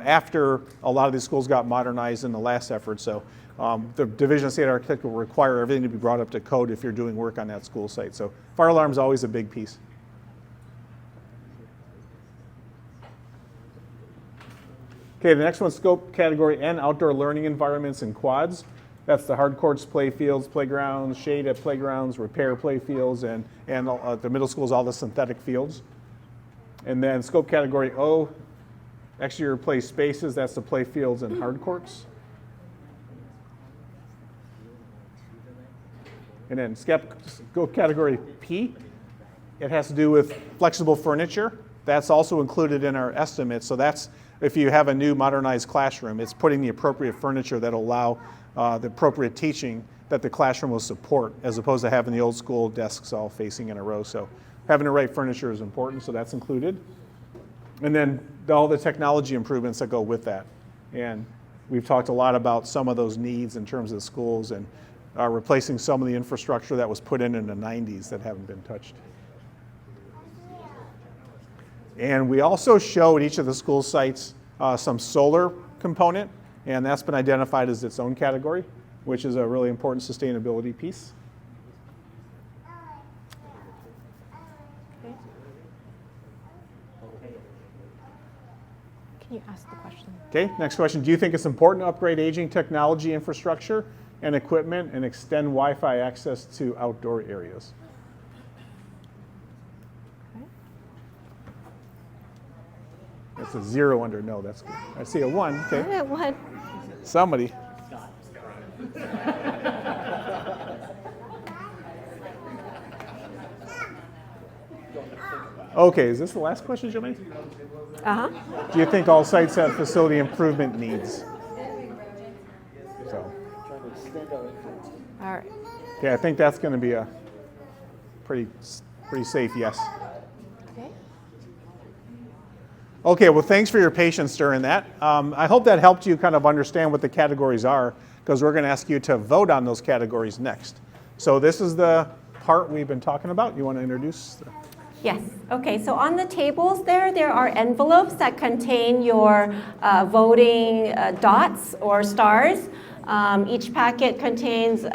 Speaker 1: after a lot of these schools got modernized in the last effort. So the Division of State Architecture will require everything to be brought up to code if you're doing work on that school site. So fire alarm is always a big piece. Okay, the next one's scope category N, outdoor learning environments and quads. That's the hard courts, play fields, playgrounds, shade at playgrounds, repair play fields, and the middle school is all the synthetic fields. And then scope category O Exterior replace spaces, that's the play fields and hard courts. And then go category P. It has to do with flexible furniture. That's also included in our estimate. So that's if you have a new modernized classroom, it's putting the appropriate furniture that'll allow the appropriate teaching that the classroom will support, as opposed to having the old school desks all facing in a row. So having the right furniture is important, so that's included. And then all the technology improvements that go with that. And we've talked a lot about some of those needs in terms of schools and replacing some of the infrastructure that was put in the 90s that haven't been touched. And we also showed each of the school sites some solar component, and that's been identified as its own category, which is a really important sustainability piece.
Speaker 2: Can you ask the question?
Speaker 1: Okay, next question. Do you think it's important to upgrade aging technology infrastructure and equipment and extend Wi-Fi access to outdoor areas? That's a 0 under no, that's good. I see a 1, okay.
Speaker 2: Yeah, what?
Speaker 1: Somebody. Okay, is this the last question, Jimmy?
Speaker 2: Uh-huh.
Speaker 1: Do you think all sites have facility improvement needs? So,
Speaker 2: All right.
Speaker 1: okay, I think that's going to be a pretty safe yes.
Speaker 2: Okay.
Speaker 1: Okay, well, thanks for your patience during that. I hope that helped you kind of understand what the categories are, because we're going to ask you to vote on those categories next. So this is the part we've been talking about. You want to introduce?
Speaker 2: Yes. Okay. So on the tables there are envelopes that contain your voting dots or stars. Each packet contains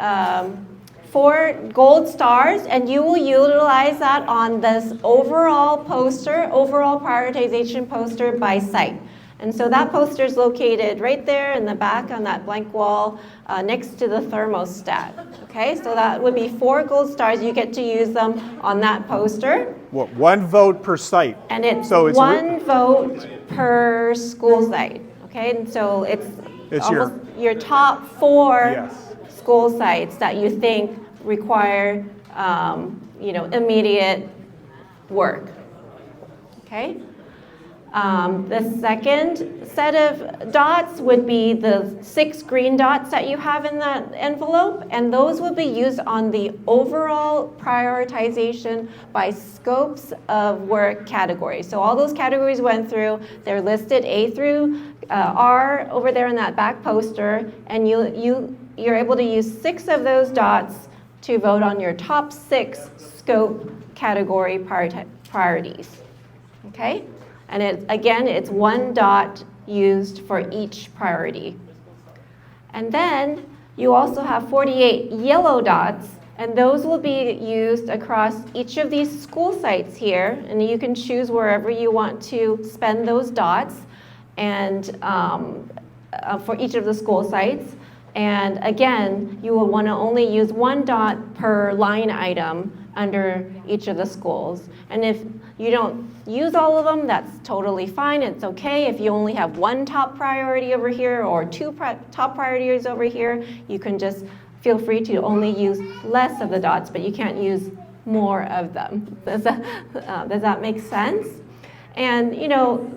Speaker 2: 4 gold stars, and you will utilize that on this overall prioritization poster by site. And so that poster is located right there in the back on that blank wall next to the thermostat. Okay, so that would be 4 gold stars. You get to use them on that poster.
Speaker 1: What, 1 vote per site?
Speaker 2: And it's,
Speaker 1: so it's
Speaker 2: 1 vote per school site. Okay, and so it's almost your top 4
Speaker 1: yes.
Speaker 2: school sites that you think require immediate work. Okay. The second set of dots would be the 6 green dots that you have in that envelope, and those would be used on the overall prioritization by scopes of work categories. So all those categories went through, they're listed A through R over there in that back poster, and you're able to use 6 of those dots to vote on your top 6 scope category priorities. Okay? And it's 1 dot used for each priority. And then you also have 48 yellow dots, and those will be used across each of these school sites here, and you can choose wherever you want to spend those dots, and for each of the school sites. And again, you will want to only use 1 dot per line item under each of the schools. And if you don't use all of them, that's totally fine. It's okay. If you only have 1 top priority over here or 2 top priorities over here, you can just feel free to only use less of the dots, but you can't use more of them. Does that make sense? And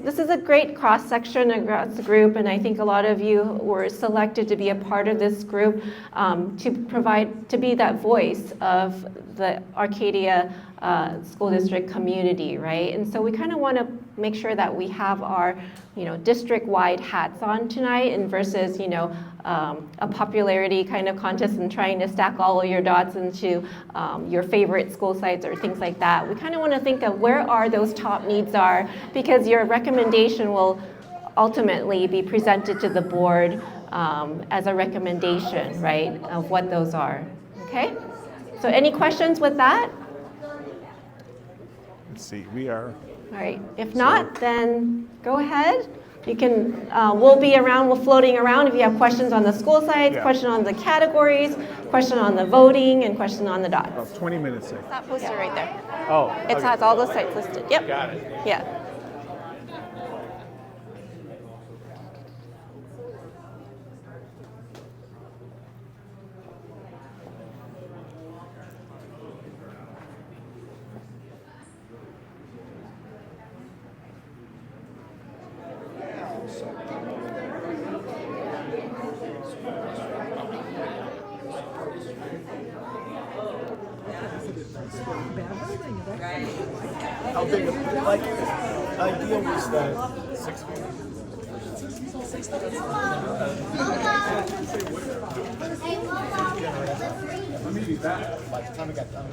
Speaker 2: this is a great cross-section across the group, and I think a lot of you were selected to be a part of this group to be that voice of the Arcadia School District community, right? And so we kind of want to make sure that we have our, district-wide hats on tonight, and versus, a popularity kind of contest and trying to stack all of your dots into your favorite school sites or things like that. We kind of want to think of where are those top needs are, because your recommendation will ultimately be presented to the board as a recommendation, right, of what those are. Okay? So any questions with that?
Speaker 1: Let's see, we are.
Speaker 2: All right. If not, then go ahead. You can. We'll be around. We're floating around. If you have questions on the school sites, question on the categories, question on the voting, and question on the dots.
Speaker 1: About 20 minutes there.
Speaker 2: That poster right there.
Speaker 1: Oh.
Speaker 2: It has all those sites listed. Yep.
Speaker 1: Got it.
Speaker 2: Yeah.
Speaker 5: How big of a, like, idea was that 6 feet?
Speaker 1: Let me be back.
Speaker 5: By the time I got done,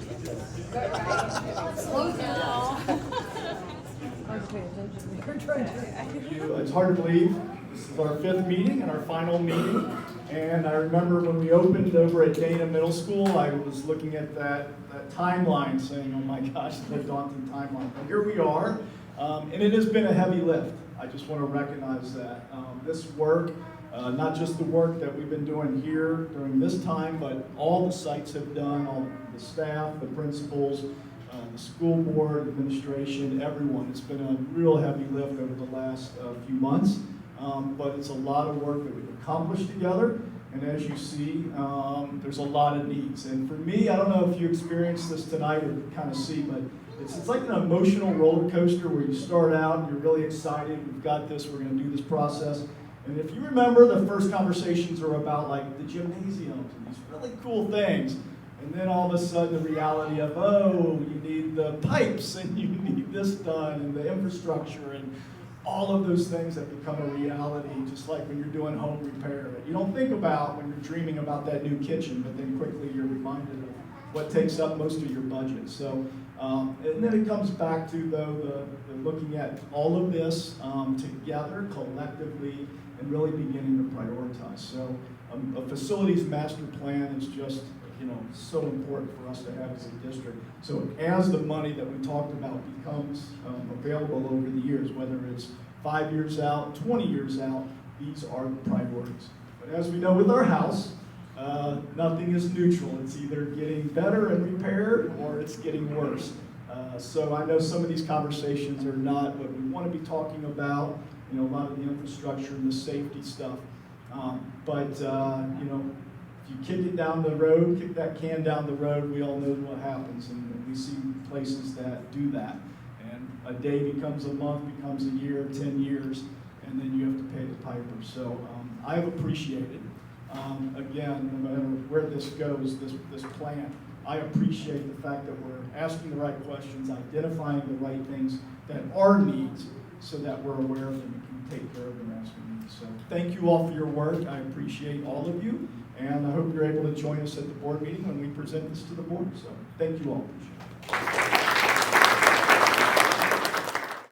Speaker 5: it's hard to believe. This is our 5th meeting and our final meeting. And I remember when we opened over at Dana Middle School, I was looking at that timeline saying, oh my gosh, the daunting timeline. But here we are, and it has been a heavy lift. I just want to recognize that. This work, not just the work that we've been doing here during this time, but all the sites have done, all the staff, the principals, the school board, administration, everyone. It's been a real heavy lift over the last few months, but it's a lot of work that we've accomplished together. And as you see, there's a lot of needs. And for me, I don't know if you experienced this tonight or kind of see, but it's like an emotional roller coaster where you start out and you're really excited. We've got this. We're going to do this process. And if you remember, the first conversations are about like the gymnasiums and these really cool things. And then all of a sudden the reality of, oh, you need the pipes and you need this done and the infrastructure and all of those things that become a reality, just like when you're doing home repair that you don't think about when you're dreaming about that new kitchen, but then quickly you're reminded of what takes up most of your budget. So, and then it comes back to though the looking at all of this together collectively and really beginning to prioritize. So, a facilities master plan is just so important for us to have as a district. So as the money that we talked about becomes available over the years, whether it's 5 years out, 20 years out, these are the priorities. But as we know with our house, nothing is neutral. It's either getting better and repaired or it's getting worse. So I know some of these conversations are not what we want to be talking about, a lot of the infrastructure and the safety stuff. But you kick it down the road, kick that can down the road, we all know what happens, and we see places that do that. And a day becomes a month, becomes a year, 10 years, and then you have to pay the piper. So I've appreciated, again, no matter where this goes, this plan, I appreciate the fact that we're asking the right questions, identifying the right things that are needs, so that we're aware of them and can take care of them as we need. So thank you all for your work. I appreciate all of you. And I hope you're able to join us at the board meeting when we present this to the board. So thank you all. Appreciate it.